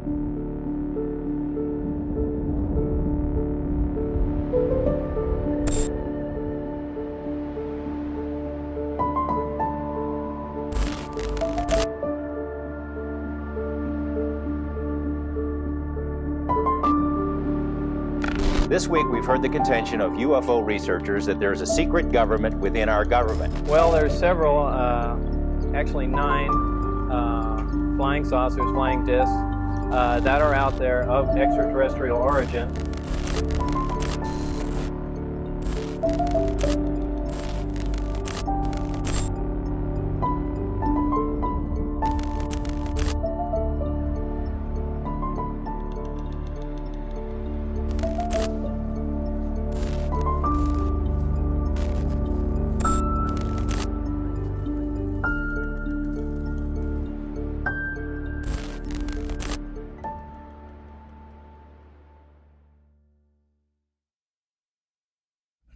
This week, we've heard the contention of UFO researchers that there's a secret government within our government. Well, there's several, actually 9 flying saucers, flying discs, that are out there of extraterrestrial origin.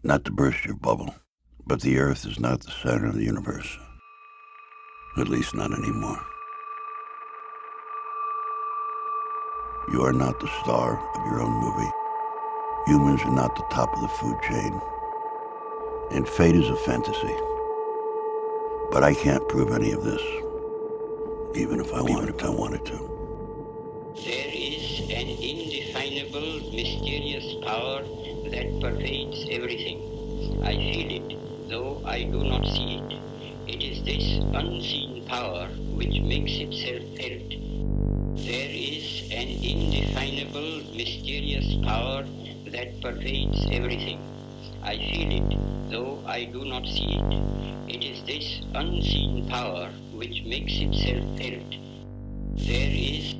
Not to burst your bubble, but the Earth is not the center of the universe. At least not anymore. You are not the star of your own movie. Humans are not the top of the food chain. And fate is a fantasy. But I can't prove any of this, even if I wanted to. There is an indefinable, mysterious power that pervades everything. I feel it, though I do not see it. It is this unseen power which makes itself felt. There is an indefinable, mysterious power that pervades everything. I feel it, though I do not see it. It is this unseen power which makes itself felt. There is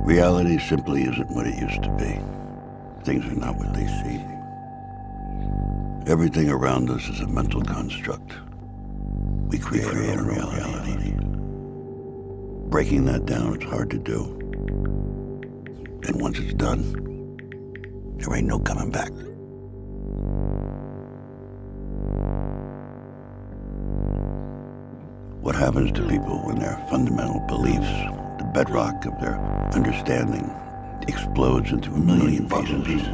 Reality simply isn't what it used to be. Things are not what they seem. Everything around us is a mental construct. We create our own reality. Breaking that down is hard to do. And once it's done, there ain't no coming back. What happens to people when their fundamental beliefs, the bedrock of their understanding, explodes into a million pieces?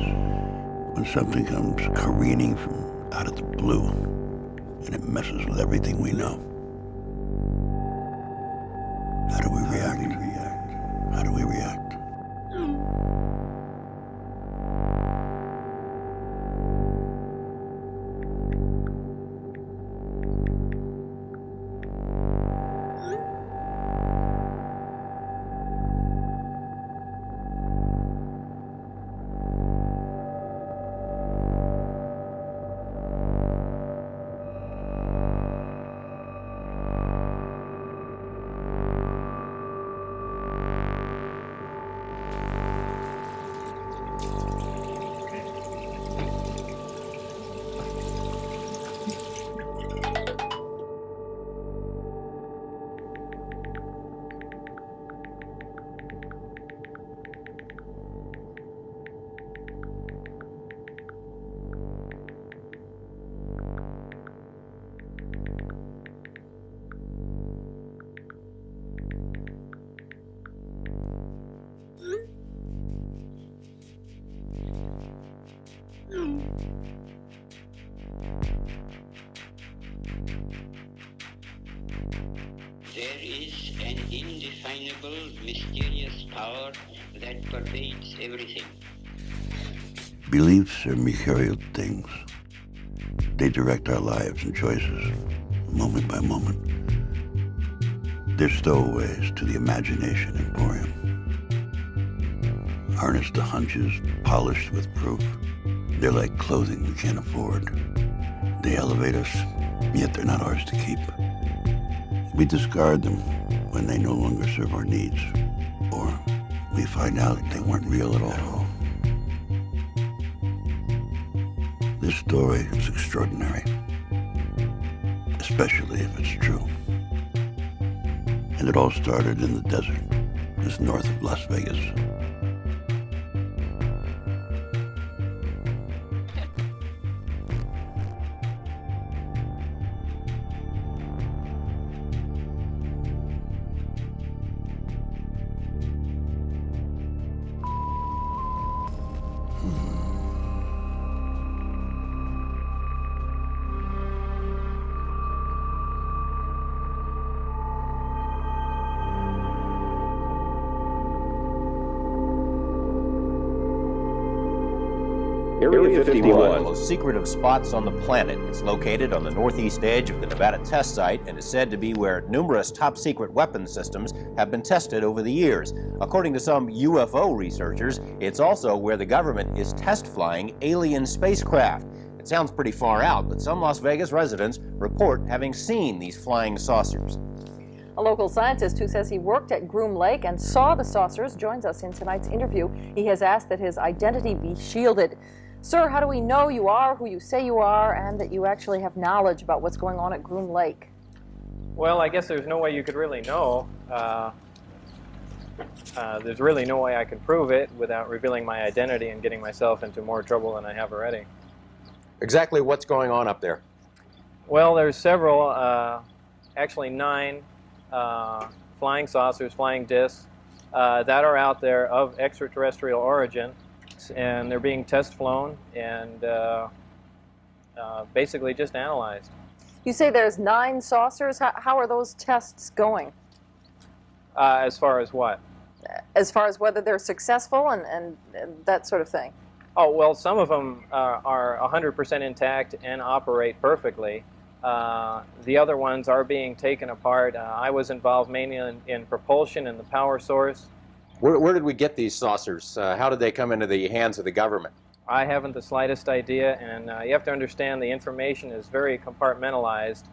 When something comes careening from out of the blue and it messes with everything we know. How do we react? How do we react? There is an indefinable, mysterious power that pervades everything. Beliefs are mercurial things. They direct our lives and choices, moment by moment. They're stowaways to the imagination emporium. Harnessed to hunches, polished with proof. They're like clothing we can't afford. They elevate us, yet they're not ours to keep. We discard them when they no longer serve our needs, or we find out they weren't real at all. This story is extraordinary, especially if it's true. And it all started in the desert, just north of Las Vegas. Area 51, one of the most secretive spots on the planet. It's located on the northeast edge of the Nevada test site and is said to be where numerous top-secret weapons systems have been tested over the years. According to some UFO researchers, it's also where the government is test-flying alien spacecraft. It sounds pretty far out, but some Las Vegas residents report having seen these flying saucers. A local scientist who says he worked at Groom Lake and saw the saucers joins us in tonight's interview. He has asked that his identity be shielded. Sir, how do we know you are who you say you are and that you actually have knowledge about what's going on at Groom Lake? Well, I guess there's no way you could really know. There's really no way I can prove it without revealing my identity and getting myself into more trouble than I have already. Exactly what's going on up there? Well, there's several, actually 9 flying saucers, flying discs that are out there of extraterrestrial origin, and they're being test flown and basically just analyzed. You say there's 9 saucers. How are those tests going? As far as what? As far as whether they're successful and that sort of thing. Oh, well, some of them are 100% intact and operate perfectly. The other ones are being taken apart. I was involved mainly in propulsion and the power source. Where did we get these saucers? How did they come into the hands of the government? I haven't the slightest idea, and you have to understand the information is very compartmentalized,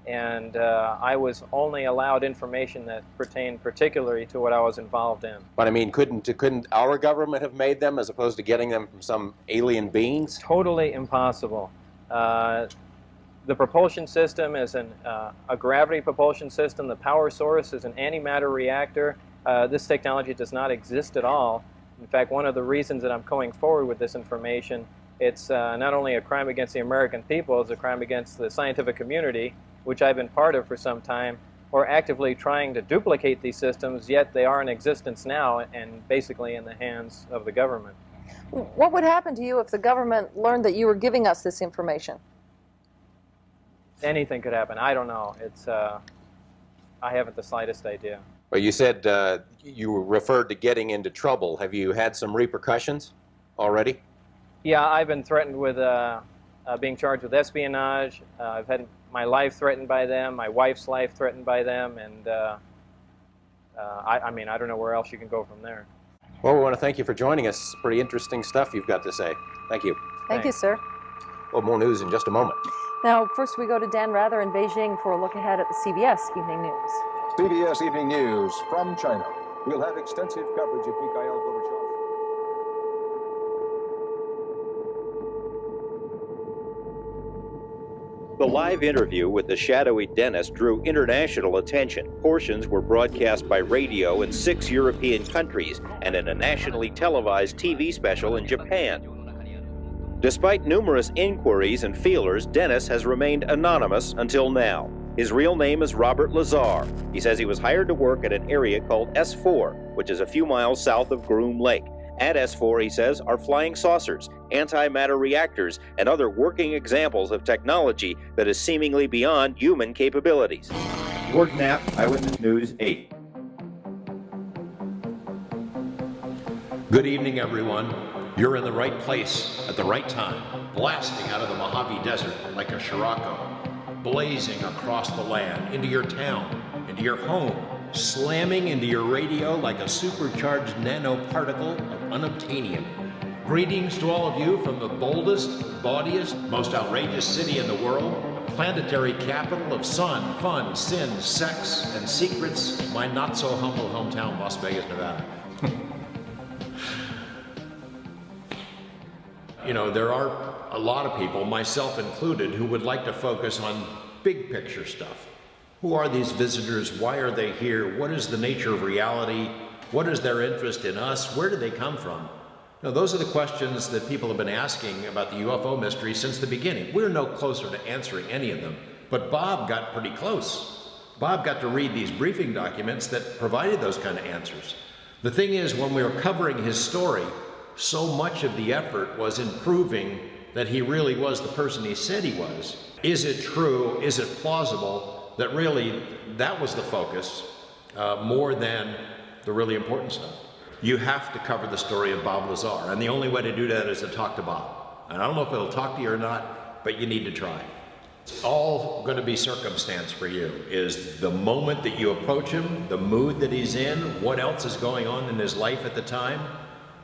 and I was only allowed information that pertained particularly to what I was involved in. But I mean, couldn't our government have made them as opposed to getting them from some alien beings? Totally impossible. The propulsion system is a gravity propulsion system. The power source is an antimatter reactor. This technology does not exist at all. In fact, one of the reasons that I'm going forward with this information, it's not only a crime against the American people, it's a crime against the scientific community, which I've been part of for some time. We're actively trying to duplicate these systems, yet they are in existence now and basically in the hands of the government. What would happen to you if the government learned that you were giving us this information? Anything could happen. I don't know. I haven't the slightest idea. Well, you said you referred to getting into trouble. Have you had some repercussions already? Yeah, I've been threatened with being charged with espionage. I've had my life threatened by them, my wife's life threatened by them, and I mean, I don't know where else you can go from there. Well, we want to thank you for joining us. It's pretty interesting stuff you've got to say. Thank you. Thank you, sir. Well, more news in just a moment. Now, first we go to Dan Rather in Beijing for a look ahead at the CBS Evening News. CBS Evening News from China. We'll have extensive coverage of Mikhail Gorbachev. The live interview with the shadowy dentist drew international attention. Portions were broadcast by radio in 6 European countries and in a nationally televised TV special in Japan. Despite numerous inquiries and feelers, Dennis has remained anonymous until now. His real name is Robert Lazar. He says he was hired to work at an area called S4, which is a few miles south of Groom Lake. At S4, he says, are flying saucers, antimatter reactors, and other working examples of technology that is seemingly beyond human capabilities. Gordon Knapp, Eyewitness News 8. Good evening, everyone. You're in the right place at the right time, blasting out of the Mojave Desert like a Scirocco, blazing across the land, into your town, into your home, slamming into your radio like a supercharged nanoparticle of unobtainium. Greetings to all of you from the boldest, bawdiest, most outrageous city in the world, the planetary capital of sun, fun, sin, sex, and secrets, my not-so-humble hometown, Las Vegas, Nevada. You know, there are a lot of people, myself included, who would like to focus on big picture stuff. Who are these visitors? Why are they here? What is the nature of reality? What is their interest in us? Where do they come from? Now, those are the questions that people have been asking about the UFO mystery since the beginning. We're no closer to answering any of them, but Bob got pretty close. Bob got to read these briefing documents that provided those kind of answers. The thing is, when we were covering his story, so much of the effort was in proving that he really was the person he said he was. Is it true? Is it plausible? That really, that was the focus, more than the really important stuff. You have to cover the story of Bob Lazar, and the only way to do that is to talk to Bob. And I don't know if it'll talk to you or not, but you need to try. It's all going to be circumstance for you, is the moment that you approach him, the mood that he's in, what else is going on in his life at the time.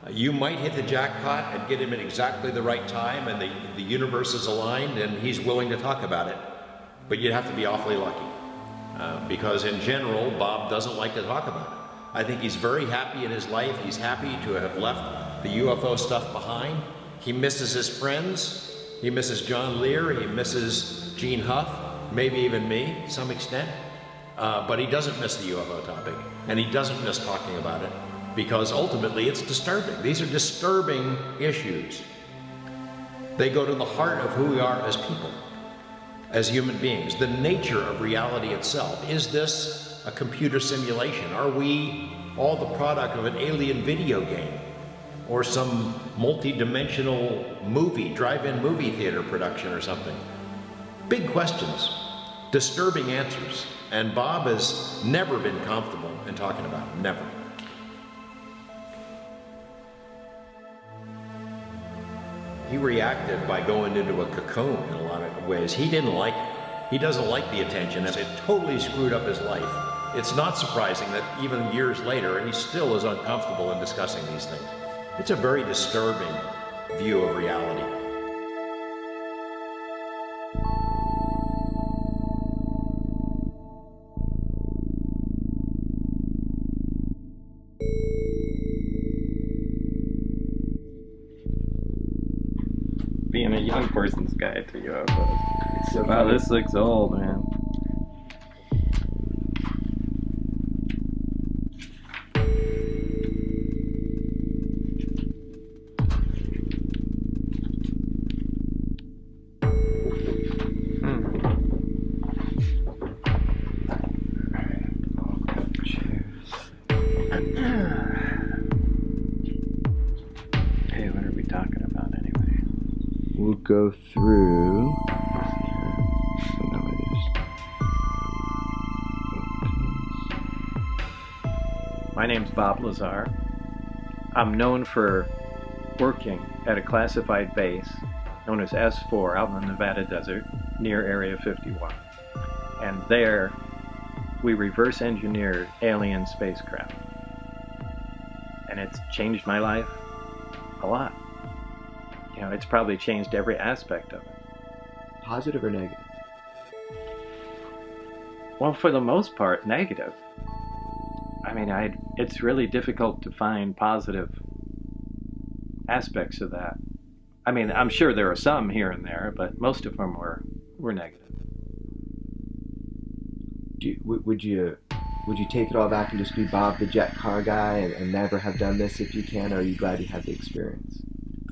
You might hit the jackpot and get him at exactly the right time, and the universe is aligned and he's willing to talk about it. But you'd have to be awfully lucky, because in general, Bob doesn't like to talk about it. I think he's very happy in his life. He's happy to have left the UFO stuff behind. He misses his friends. He misses John Lear. He misses Gene Huff, maybe even me to some extent. But he doesn't miss the UFO topic, and he doesn't miss talking about it, because ultimately it's disturbing. These are disturbing issues. They go to the heart of who we are as people, as human beings, the nature of reality itself. Is this a computer simulation? Are we all the product of an alien video game or some multi-dimensional movie, drive-in movie theater production or something? Big questions, disturbing answers, and Bob has never been comfortable in talking about it, never. He reacted by going into a cocoon in a lot of ways. He didn't like it. He doesn't like the attention, and it totally screwed up his life. It's not surprising that even years later, he still is uncomfortable in discussing these things. It's a very disturbing view of reality. Being a young person's guide to UFOs. So wow, this looks old, man. Hey, what are we talking about anyway? We'll go through. My name's Bob Lazar. I'm known for working at a classified base known as S4 out in the Nevada desert near Area 51. And there, we reverse engineered alien spacecraft. And it's changed my life a lot. You know, it's probably changed every aspect of it. Positive or negative? Well, for the most part, negative. I mean, it's really difficult to find positive aspects of that. I mean, I'm sure there are some here and there, but most of them were negative. Would you take it all back and just be Bob the jet car guy and never have done this if you can, or are you glad you had the experience?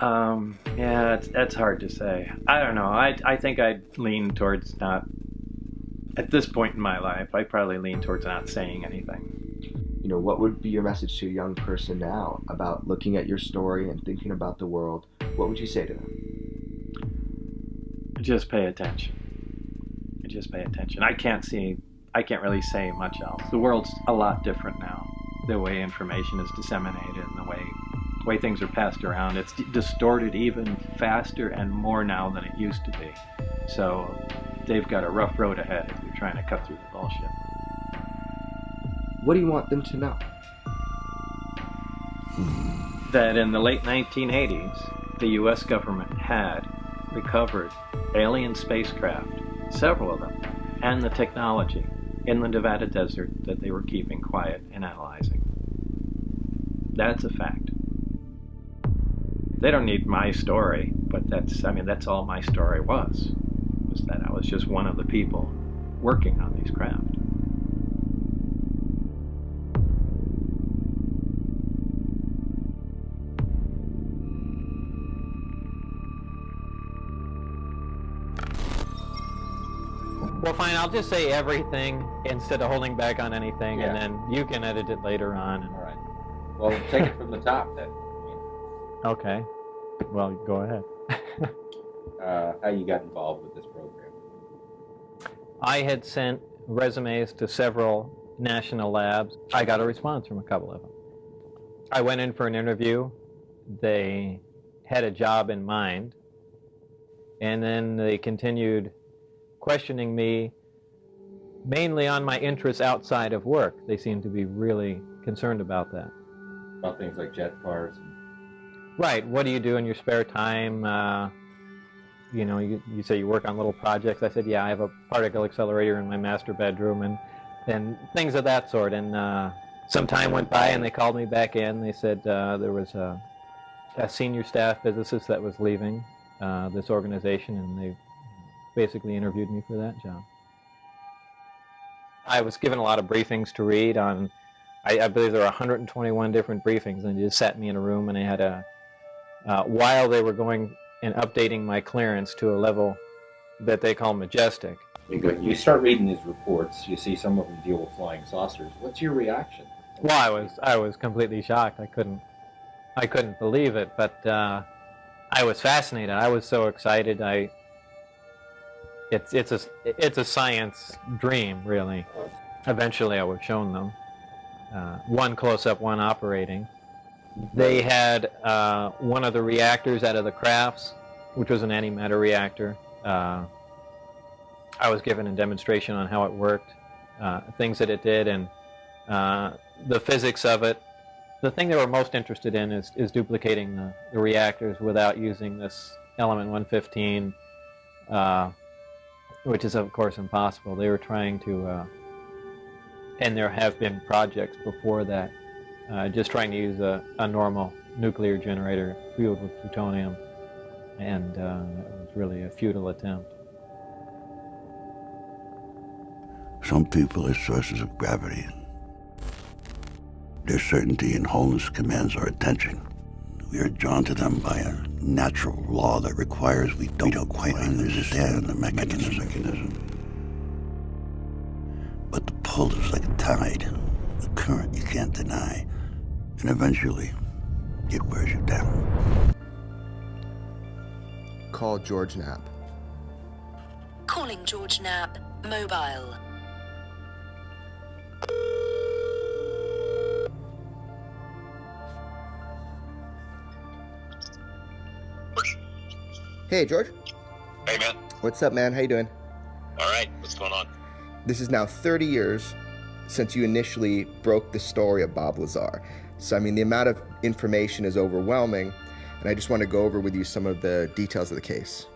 Yeah, that's hard to say. I don't know. I think I'd lean towards not, at this point in my life, I'd probably lean towards not saying anything. You know, what would be your message to a young person now about looking at your story and thinking about the world? What would you say to them? Just pay attention. Just pay attention. I can't really say much else. The world's a lot different now. The way information is disseminated and the way things are passed around, it's distorted even faster and more now than it used to be. So they've got a rough road ahead if they're trying to cut through the bullshit. What do you want them to know? That in the late 1980s, the U.S. government had recovered alien spacecraft, several of them, and the technology in the Nevada desert that they were keeping quiet and analyzing. That's a fact. They don't need my story, but that's all my story was that I was just one of the people working on these craft. Well, fine, I'll just say everything instead of holding back on anything, and then you can edit it later on. All right. Well, take it from the top then. Okay. Well, go ahead. How you got involved with this program? I had sent resumes to several national labs. I got a response from a couple of them. I went in for an interview. They had a job in mind, and then they continued questioning me mainly on my interests outside of work. They seemed to be really concerned about that. About things like jet cars? Right. What do you do in your spare time? You say you work on little projects. I said, yeah, I have a particle accelerator in my master bedroom and things of that sort. And some time went by and they called me back in. They said there was a senior staff physicist that was leaving this organization, and they basically interviewed me for that job. I was given a lot of briefings to read on, I believe there were 121 different briefings, and they just sat me in a room, and I had while they were going and updating my clearance to a level that they call majestic. You start reading these reports, you see some of them deal with flying saucers. What's your reaction? Well, I was completely shocked. I couldn't believe it, but I was fascinated. I was so excited. It's a science dream, really. Eventually, I was shown them. One close-up, one operating. They had one of the reactors out of the crafts, which was an antimatter reactor. I was given a demonstration on how it worked, things that it did, and the physics of it. The thing they were most interested in is duplicating the reactors without using this element 115, which is, of course, impossible. They were trying to, and there have been projects before that, just trying to use a normal nuclear generator fueled with plutonium, and it was really a futile attempt. Some people are sources of gravity. Their certainty and wholeness commands our attention. We are drawn to them by a natural law that requires we don't quite understand the mechanism. But the pull is like a tide, a current you can't deny, and eventually it wears you down. Call George Knapp. Calling George Knapp, mobile. Hey, George. Hey, man. What's up, man? How you doing? All right. What's going on? This is now 30 years since you initially broke the story of Bob Lazar. So, the amount of information is overwhelming, and I just want to go over with you some of the details of the case.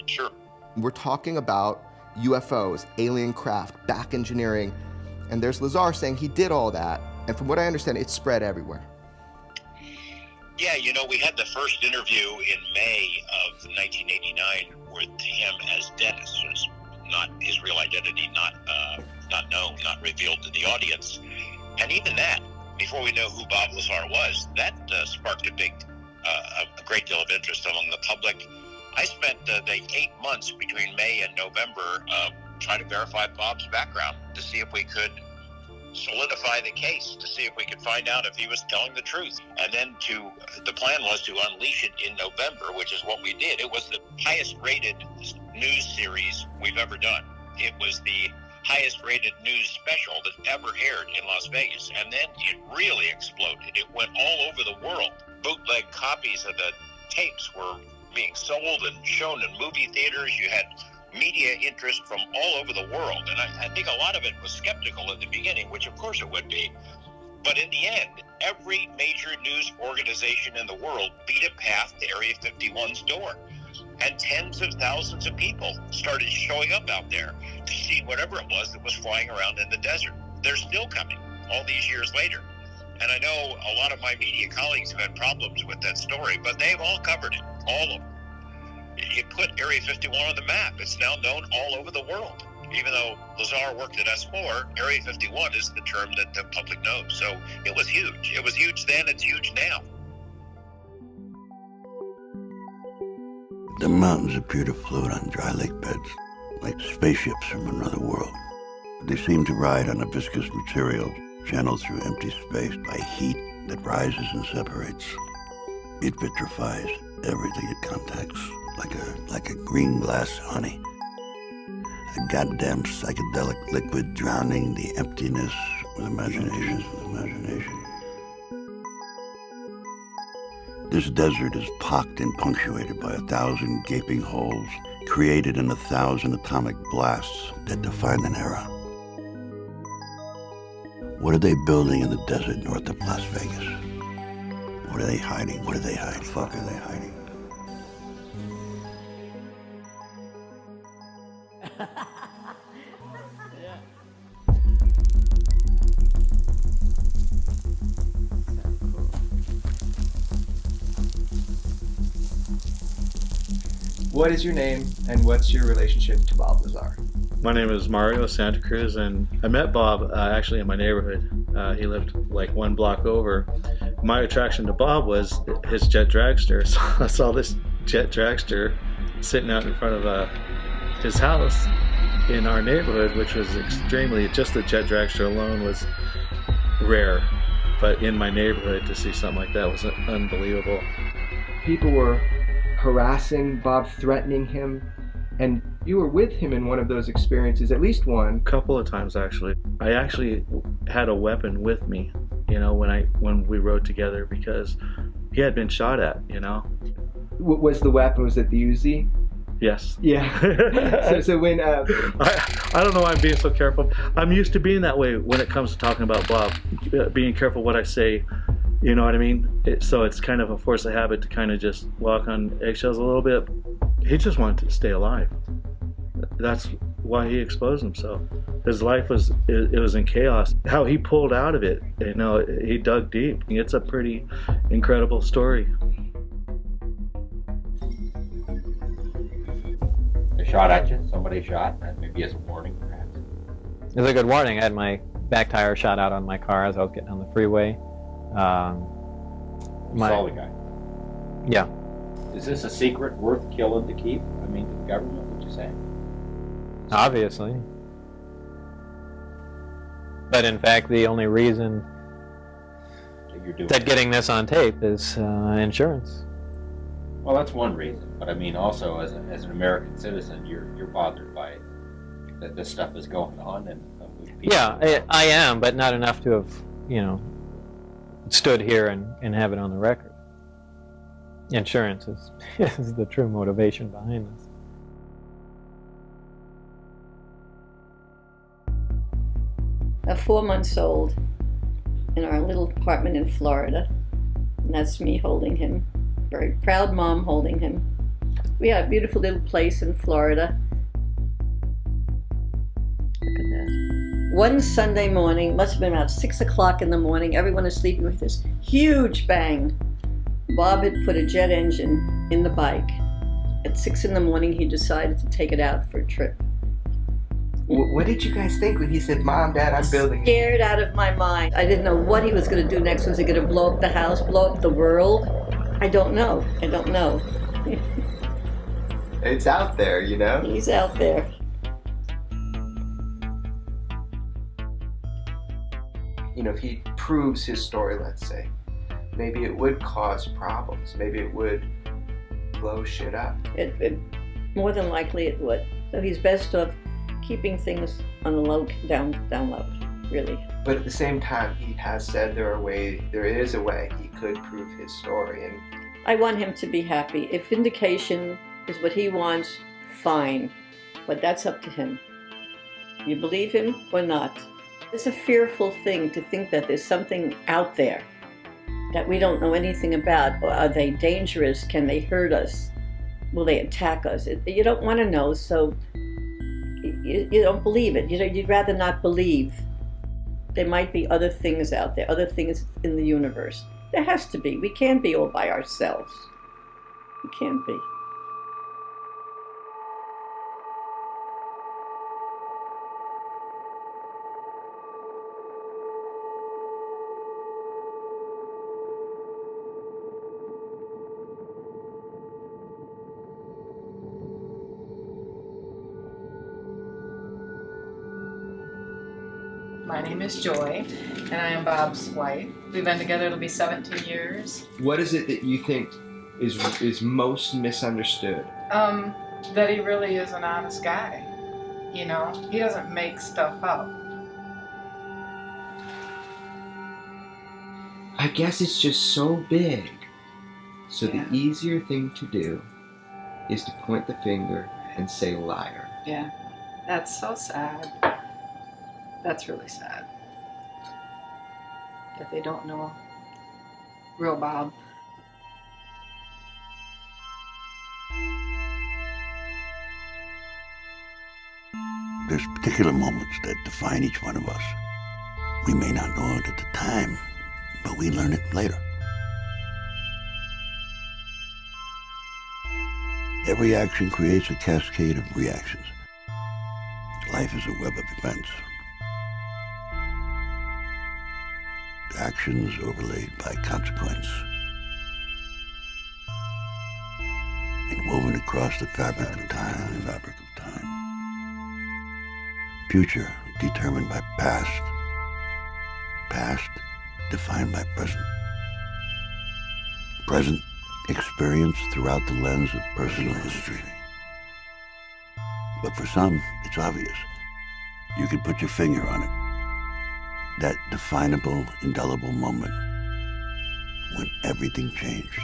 Sure. We're talking about UFOs, alien craft, back engineering, and there's Lazar saying he did all that, and from what I understand, it's spread everywhere. Yeah, we had the first interview in May of 1989 with him as Dennis. It's not his real identity, not known, not revealed to the audience. And even that, before we know who Bob Lazar was, that sparked a great deal of interest among the public. I spent the 8 months between May and November trying to verify Bob's background to see if we could solidify the case, to see if we could find out if he was telling the truth. And then the plan was to unleash it in November, which is what we did. It was the highest rated news series we've ever done. It was the highest rated news special that ever aired in Las Vegas. And then it really exploded. It went all over the world. Bootleg copies of the tapes were being sold and shown in movie theaters. You had media interest from all over the world. And I think a lot of it was skeptical at the beginning, which of course it would be. But in the end, every major news organization in the world beat a path to Area 51's door. And tens of thousands of people started showing up out there to see whatever it was that was flying around in the desert. They're still coming all these years later. And I know a lot of my media colleagues have had problems with that story, but they've all covered it, all of them. It put Area 51 on the map. It's now known all over the world. Even though Lazar worked at S4, Area 51 is the term that the public knows. So it was huge. It was huge then, it's huge now. The mountains appear to float on dry lake beds, like spaceships from another world. They seem to ride on a viscous material, channeled through empty space by heat that rises and separates. It vitrifies everything it contacts, like a green glass honey. A goddamn psychedelic liquid drowning the emptiness with imagination. This desert is pocked and punctuated by 1,000 gaping holes, created in 1,000 atomic blasts that define an era. What are they building in the desert north of Las Vegas? What are they hiding? What are they hiding? The fuck are they hiding? What is your name and what's your relationship to Bob Lazar? My name is Mario Santa Cruz, and I met Bob actually in my neighborhood. He lived like one block over. My attraction to Bob was his jet dragster. So I saw this jet dragster sitting out in front of his house in our neighborhood, which was extremely, just the jet dragster alone was rare. But in my neighborhood to see something like that was unbelievable. People were harassing Bob, threatening him, and you were with him in one of those experiences, at least one. A couple of times actually. I actually had a weapon with me, you know, when we rode together, because he had been shot at, you know. What was the weapon? Was it the Uzi? Yes. Yeah. so when I don't know why I'm being so careful. I'm used to being that way when it comes to talking about Bob, being careful what I say. You know what I mean? So it's kind of a force of habit to kind of just walk on eggshells a little bit. He just wanted to stay alive. That's why he exposed himself. His life was in chaos. How he pulled out of it, you know, he dug deep. It's a pretty incredible story. They shot at you? Somebody shot? Maybe as a warning, perhaps? It was a good warning. I had my back tire shot out on my car as I was getting on the freeway. Saw the guy. Yeah. Is this a secret worth killing to keep? I mean, to the government, would you say? Obviously. But in fact, the only reason that getting this on tape is insurance. Well, that's one reason. But I mean, also as an American citizen, you're bothered by it, that this stuff is going on, and yeah, I am, but not enough to have, you know, stood here and have it on the record. Insurance is the true motivation behind this. A 4 months old in our little apartment in Florida, and that's me holding him. Very proud mom holding him. We have a beautiful little place in Florida. Look at that. One Sunday morning, must have been about 6 o'clock in the morning, everyone is sleeping, with this huge bang. Bob had put a jet engine in the bike. At 6 in the morning, he decided to take it out for a trip. What did you guys think when he said, "Mom, Dad, I'm building"? Scared out of my mind. I didn't know what he was going to do next. Was he going to blow up the house, blow up the world? I don't know. I don't know. It's out there, you know? He's out there. You know, if he proves his story, let's say, maybe it would cause problems. Maybe it would blow shit up. It more than likely it would. So he's best off keeping things on the low, down low, really. But at the same time, he has said there is a way he could prove his story, and I want him to be happy. If vindication is what he wants, fine. But that's up to him. You believe him or not? It's a fearful thing to think that there's something out there that we don't know anything about. Are they dangerous? Can they hurt us? Will they attack us? You don't want to know, so you don't believe it. You'd rather not believe. There might be other things out there, other things in the universe. There has to be. We can't be all by ourselves. We can't be. My name is Joy, and I am Bob's wife. We've been together, it'll be 17 years. What is it that you think is most misunderstood? That he really is an honest guy. You know, he doesn't make stuff up. I guess it's just so big. So Yeah. the easier thing to do is to point the finger and say liar. Yeah, that's so sad. That's really sad. That they don't know real Bob. There's particular moments that define each one of us. We may not know it at the time, but we learn it later. Every action creates a cascade of reactions. Life is a web of events. Actions overlaid by consequence. And woven across the fabric of time. Future determined by past. Past defined by present. Present experienced throughout the lens of personal history. But for some, it's obvious. You can put your finger on it. That definable, indelible moment when everything changed.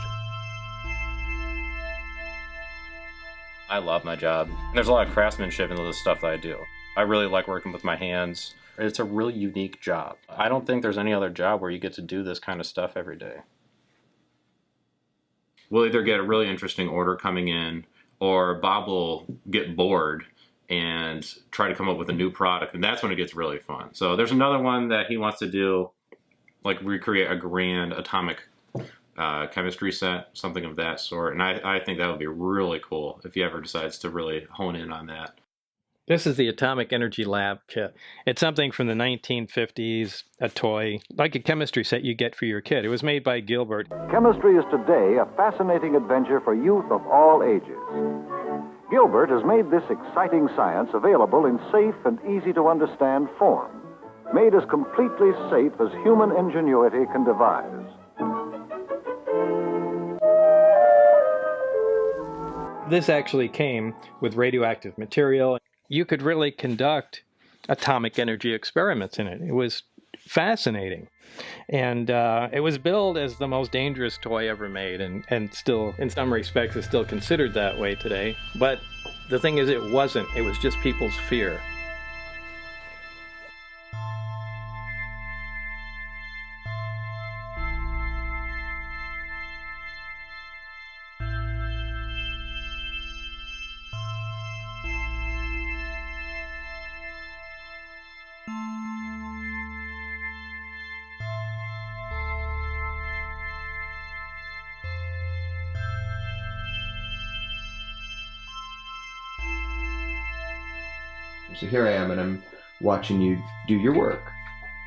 I love my job. There's a lot of craftsmanship into the stuff that I do. I really like working with my hands. It's a really unique job. I don't think there's any other job where you get to do this kind of stuff every day. We'll either get a really interesting order coming in, or Bob will get bored and try to come up with a new product, and that's when it gets really fun. So there's another one that he wants to do, like recreate a grand atomic chemistry set, something of that sort, and I think that would be really cool if he ever decides to really hone in on that. This is the Atomic Energy Lab kit. It's something from the 1950s, a toy, like a chemistry set you get for your kid. It was made by Gilbert. Chemistry is today a fascinating adventure for youth of all ages. Gilbert has made this exciting science available in safe and easy-to-understand form, made as completely safe as human ingenuity can devise. This actually came with radioactive material. You could really conduct atomic energy experiments in it. It was fascinating. And it was billed as the most dangerous toy ever made, and still, in some respects, is still considered that way today. But the thing is, it wasn't. It was just people's fear. So here I am, and I'm watching you do your work.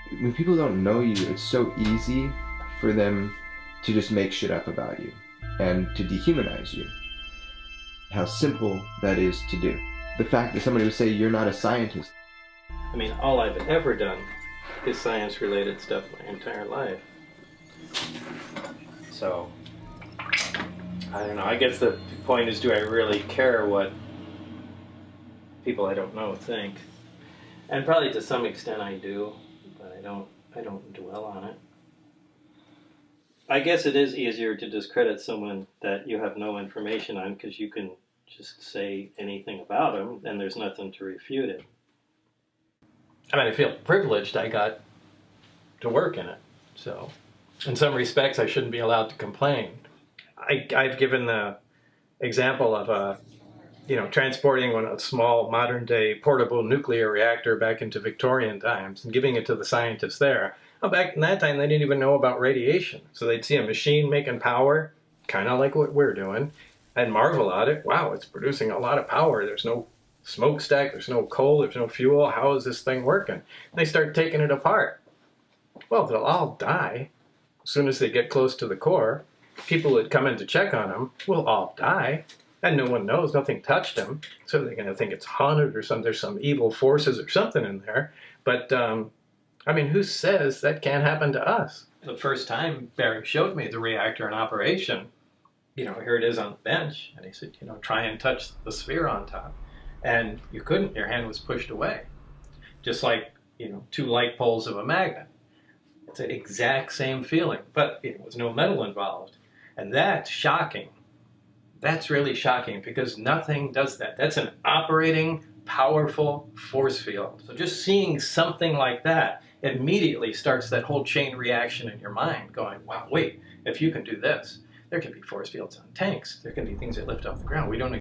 When people don't know you, it's so easy for them to just make shit up about you and to dehumanize you. How simple that is to do. The fact that somebody would say you're not a scientist. I mean, all I've ever done is science-related stuff my entire life. So, I don't know. I guess the point is, do I really care what people I don't know think? And probably to some extent I do, but I don't dwell on it. I guess it is easier to discredit someone that you have no information on, because you can just say anything about them and there's nothing to refute it. I mean, I feel privileged I got to work in it, so in some respects I shouldn't be allowed to complain. I've given the example of transporting a small modern-day portable nuclear reactor back into Victorian times and giving it to the scientists there. Well, back in that time, they didn't even know about radiation. So they'd see a machine making power, kind of like what we're doing, and marvel at it. Wow, it's producing a lot of power. There's no smokestack, there's no coal, there's no fuel. How is this thing working? And they start taking it apart. Well, they'll all die as soon as they get close to the core. People that come in to check on them will all die. And no one knows, nothing touched them, so they're going to think it's haunted or there's some evil forces or something in there. But, who says that can't happen to us? The first time Barry showed me the reactor in operation, here it is on the bench, and he said, try and touch the sphere on top. And you couldn't, your hand was pushed away. Just like, 2 light poles of a magnet. It's the exact same feeling, but there was no metal involved. And that's shocking. That's really shocking because nothing does that. That's an operating, powerful force field. So just seeing something like that immediately starts that whole chain reaction in your mind going, wow, wait, if you can do this, there can be force fields on tanks. There can be things that lift off the ground. We don't